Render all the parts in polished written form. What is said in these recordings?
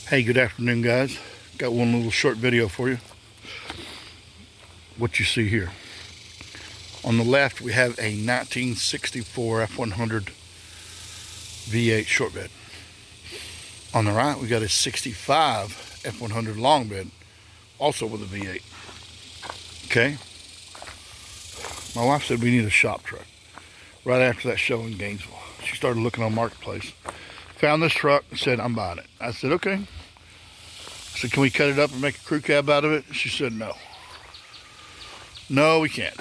Hey, good afternoon, guys. Got one little short video for you. What you see here. On the left, we have a 1964 F-100 V8 short bed. On the right, we got a 65 F-100 long bed, also with a V8. Okay. My wife said we need a shop truck. Right after that show in Gainesville, she started looking on Marketplace. Found this truck and said, I'm buying it. I said, okay. I said, can we cut it up and make a crew cab out of it? She said, no. No, we can't.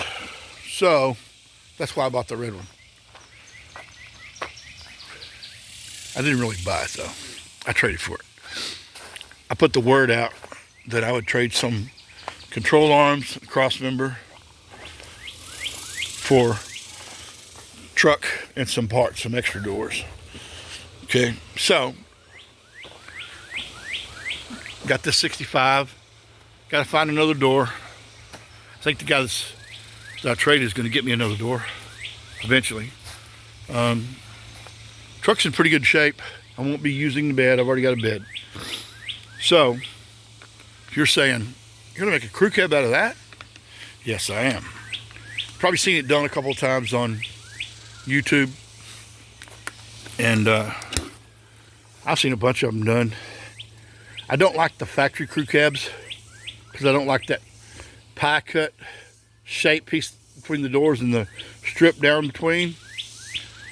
So, that's why I bought the red one. I didn't really buy it, though. I traded for it. I put the word out that I would trade some control arms, cross member, for truck and some parts, some extra doors. Okay, so got this 65. Got to find another door. I think the guy that I traded is going to get me another door eventually. Truck's in pretty good shape. I won't be using the bed. I've already got a bed. So if you're saying you're going to make a crew cab out of that, yes, I am. Probably seen it done a couple of times on YouTube, and I've seen a bunch of them done. I don't like the factory crew cabs because I don't like that pie cut shape piece between the doors and the strip down between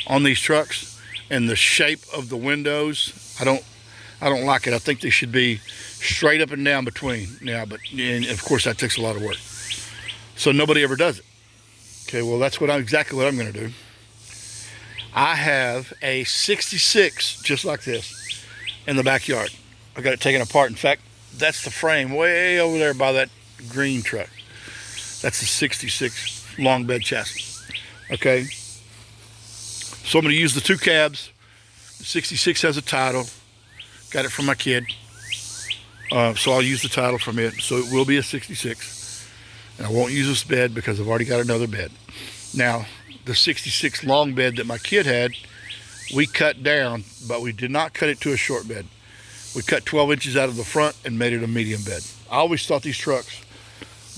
on these trucks, and the shape of the windows. I don't like it. I think they should be straight up and down between. Yeah, and of course that takes a lot of work. So nobody ever does it. Okay, well that's exactly what I'm going to do. I have a 66 just like this in the backyard. I got it taken apart. In fact, that's the frame way over there by that green truck. That's the 66 long bed chassis. Okay, so I'm going to use the two cabs. The 66 has a title. Got it from my kid. So I'll use the title from it. So it will be a 66. And I won't use this bed because I've already got another bed. Now, the 66 long bed that my kid had, we cut down, but we did not cut it to a short bed. We cut 12 inches out of the front and made it a medium bed. I always thought these trucks,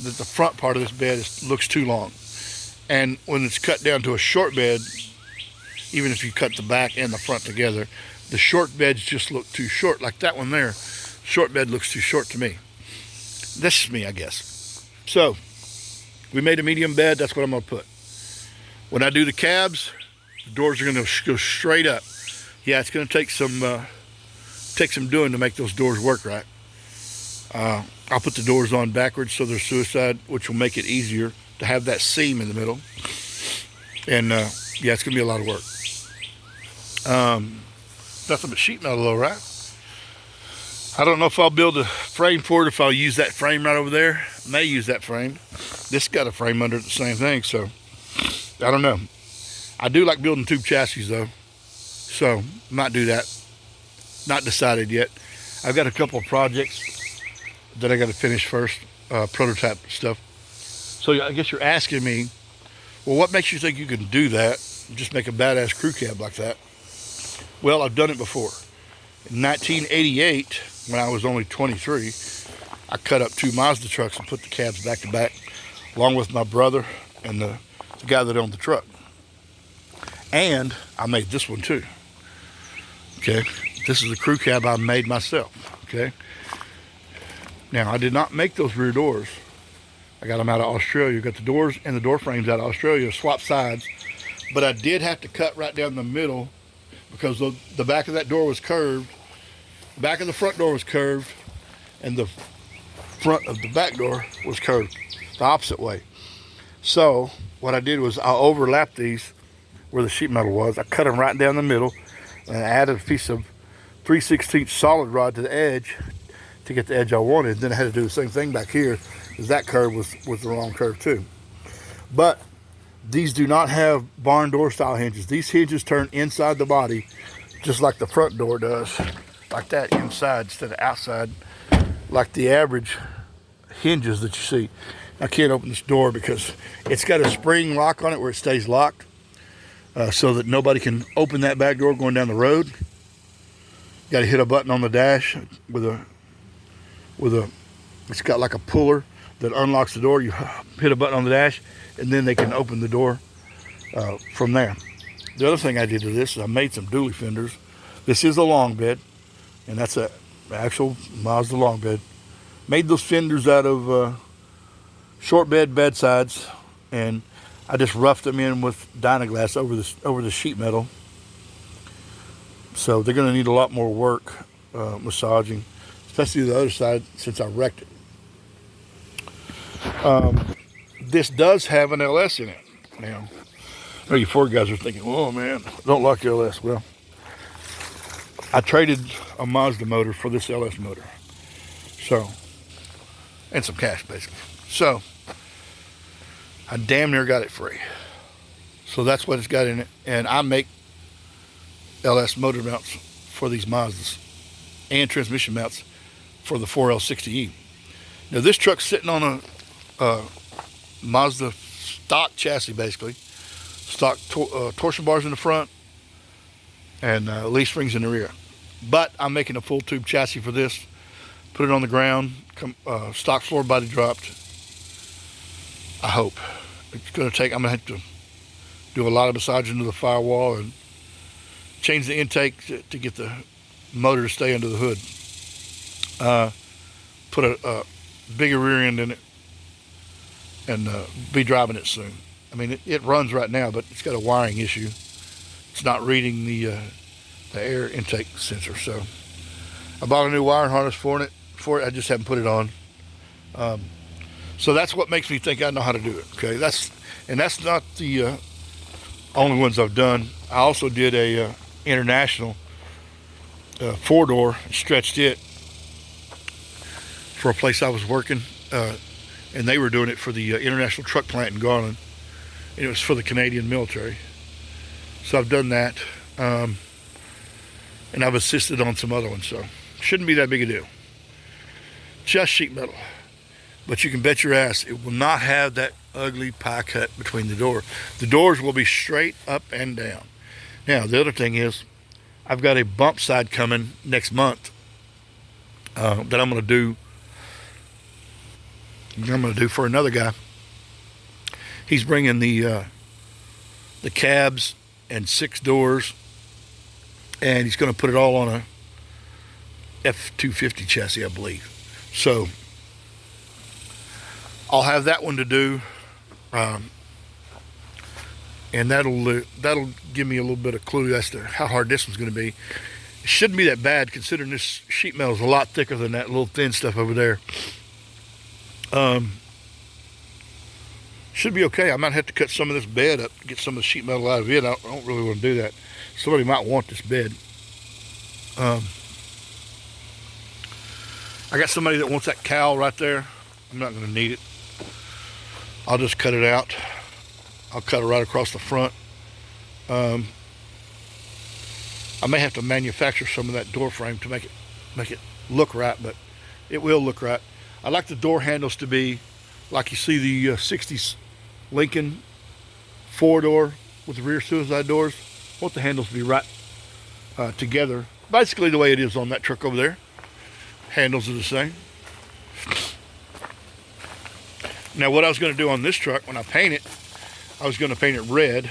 that the front part of this bed looks too long. And when it's cut down to a short bed, even if you cut the back and the front together, the short beds just look too short. Like that one there, short bed looks too short to me. That's just me, I guess. So, we made a medium bed. That's what I'm going to put. When I do the cabs, the doors are going to go straight up. Yeah, it's going to take some doing to make those doors work right. I'll put the doors on backwards so they're suicide, which will make it easier to have that seam in the middle. And yeah, it's going to be a lot of work. Nothing but sheet metal though, right? I don't know if I'll build a frame for it, if I'll use that frame right over there. I may use that frame. This got a frame under it, the same thing, so I don't know. I do like building tube chassis though, so might do that. Not decided yet. I've got a couple of projects that I got to finish first, prototype stuff. So I guess you're asking me, well, what makes you think you can do that? Just make a badass crew cab like that? Well, I've done it before. In 1988, when I was only 23, I cut up two Mazda trucks and put the cabs back to back, along with my brother and the guy that owned the truck. And I made this one too. Okay, this is a crew cab I made myself. Okay, now I did not make those rear doors. I got them out of Australia. Got the doors and the door frames out of Australia, swap sides. But I did have to cut right down the middle because the back of that door was curved. The back of the front door was curved, and the front of the back door was curved the opposite way. So what I did was I overlapped these where the sheet metal was. I cut them right down the middle, and I added a piece of 3/16 solid rod to the edge to get the edge I wanted. Then I had to do the same thing back here because that curve was the wrong curve too. But these do not have barn door style hinges. These hinges turn inside the body just like the front door does, like that, inside instead of outside, like the average hinges that you see. I can't open this door because it's got a spring lock on it where it stays locked, so that nobody can open that back door going down the road. got to hit a button on the dash with a it's got like a puller that unlocks the door. You hit a button on the dash, and then they can open the door from there. The other thing I did to this is I made some dually fenders. This is a long bed, and that's an actual Mazda long bed. Made those fenders out of short bed bedsides, and I just roughed them in with Dynaglass over the sheet metal. So they're going to need a lot more work massaging, especially the other side since I wrecked it. This does have an LS in it. Now, I know you Ford guys are thinking, "Oh man, I don't like the LS." Well, I traded a Mazda motor for this LS motor, so, and some cash basically. So I damn near got it free. So that's what it's got in it, and I make LS motor mounts for these Mazdas and transmission mounts for the 4L60E. Now this truck's sitting on a Mazda stock chassis, basically. Stock torsion bars in the front and leaf springs in the rear. But I'm making a full tube chassis for this. Put it on the ground, stock floor body dropped. I hope. It's going to take, I'm going to have to do a lot of massaging to the firewall and change the intake to get the motor to stay under the hood. Put a bigger rear end in it and be driving it soon. I mean, it runs right now, but it's got a wiring issue. It's not reading the air intake sensor. So I bought a new wiring harness for it. I just haven't put it on. So that's what makes me think I know how to do it. Okay, that's not the only ones I've done. I also did a international 4-door, stretched it for a place I was working, and they were doing it for the international truck plant in Garland, and it was for the Canadian military. So I've done that, and I've assisted on some other ones, so shouldn't be that big a deal. Just sheet metal, but you can bet your ass it will not have that ugly pie cut between the door. The doors will be straight up and down. Now the other thing is, I've got a bump side coming next month that I'm going to do for another guy. He's bringing the cabs and 6 doors, and he's going to put it all on a F-250 chassis, I believe. So I'll have that one to do, and that'll give me a little bit of clue as to how hard this one's going to be. It shouldn't be that bad considering this sheet metal is a lot thicker than that little thin stuff over there. Should be okay. I might have to cut some of this bed up to get some of the sheet metal out of it. I don't really want to do that. Somebody might want this bed. I got somebody that wants that cowl right there. I'm not going to need it. I'll just cut it out. I'll cut it right across the front. I may have to manufacture some of that door frame to make it look right, but it will look right. I like the door handles to be like you see the 60s Lincoln 4-door with the rear suicide doors. I want the handles to be right together, basically the way it is on that truck over there. Handles are the same. Now what I was going to do on this truck when I paint it, I was going to paint it red,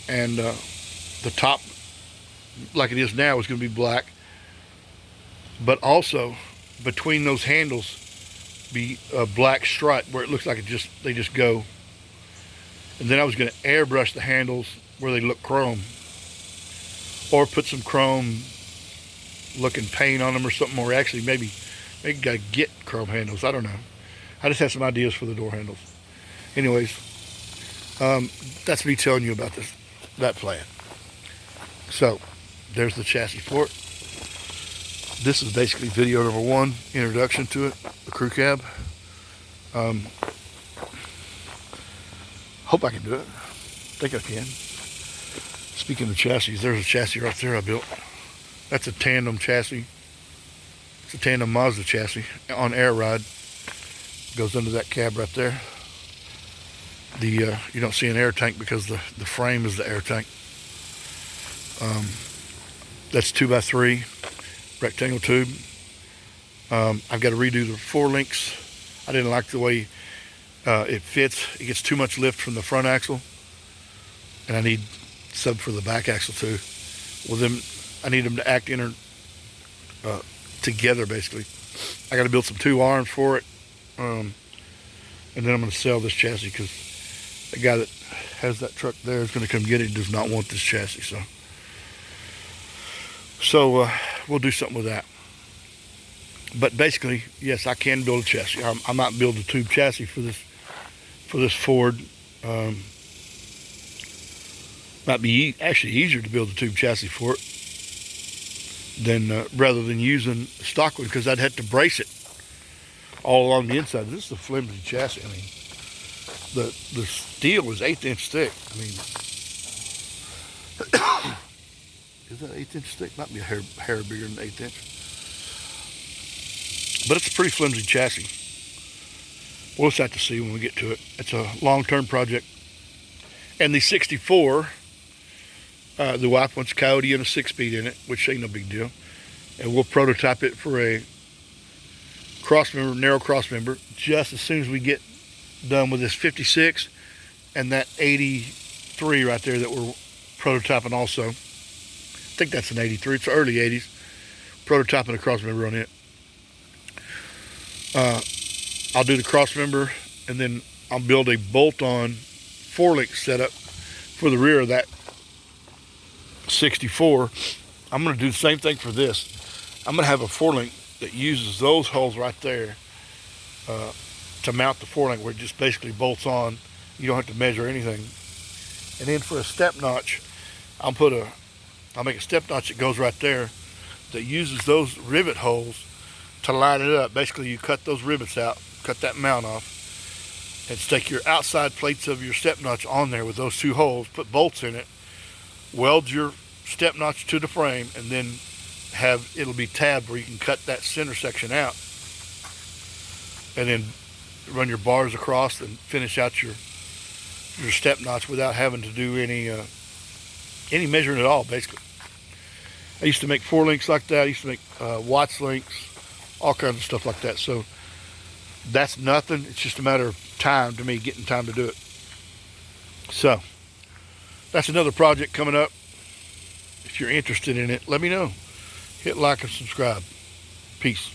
and the top, like it is now, is going to be black, but also between those handles be a black stripe where it looks like they just go. And then I was going to airbrush the handles where they look chrome, or put some chrome looking paint on them or something, or actually maybe gotta get chrome handles. I don't know. I just have some ideas for the door handles. Anyways, that's me telling you about that plan. So there's the chassis for it. This is basically video number 1, introduction to it, the crew cab. Hope I can do it. Think I can. Speaking of chassis, there's a chassis right there I built. That's a tandem chassis. It's a tandem Mazda chassis on air ride. Goes under that cab right there. You don't see an air tank because the frame is the air tank. That's 2x3. rectangle tube. I've got to redo the forelinks. I didn't like the way it fits. It gets too much lift from the front axle, and I need sub for the back axle too. Well, then I need them to act together basically. I got to build some 2 arms for it, and then I'm going to sell this chassis because the guy that has that truck there is going to come get it. He does not want this chassis, so we'll do something with that. But basically, yes, I can build a chassis. I might build a tube chassis for this Ford. Might be actually easier to build a tube chassis for it than rather than using stock one, because I'd have to brace it all along the inside. This is a flimsy chassis. I mean, the steel is 1/8 inch thick. I mean, is that 1/8 inch thick? Might be a hair bigger than 1/8 inch. But it's a pretty flimsy chassis. We'll just have to see when we get to it. It's a long-term project. And the 64, the wife wants a Coyote and a 6-speed in it, which ain't no big deal. And we'll prototype it for a crossmember, narrow crossmember, just as soon as we get done with this 56 and that 83 right there that we're prototyping also. I think that's an 83. It's early 80s. Prototyping a crossmember on it. I'll do the crossmember, and then I'll build a bolt-on 4-link setup for the rear of that 64. I'm going to do the same thing for this. I'm going to have a 4-link that uses those holes right there to mount the 4-link, where it just basically bolts on. You don't have to measure anything. And then for a step notch, I'll make a step notch that goes right there that uses those rivet holes to line it up. Basically, you cut those rivets out, cut that mount off, and stick your outside plates of your step notch on there with those 2 holes, put bolts in it, weld your step notch to the frame, and then it'll be tabbed where you can cut that center section out, and then run your bars across and finish out your step notch without having to do any measuring at all, basically. I used to make 4-links like that. I used to make Watts links, all kinds of stuff like that. So that's nothing. It's just a matter of time to me, getting time to do it. So that's another project coming up. If you're interested in it, let me know. Hit like and subscribe. Peace.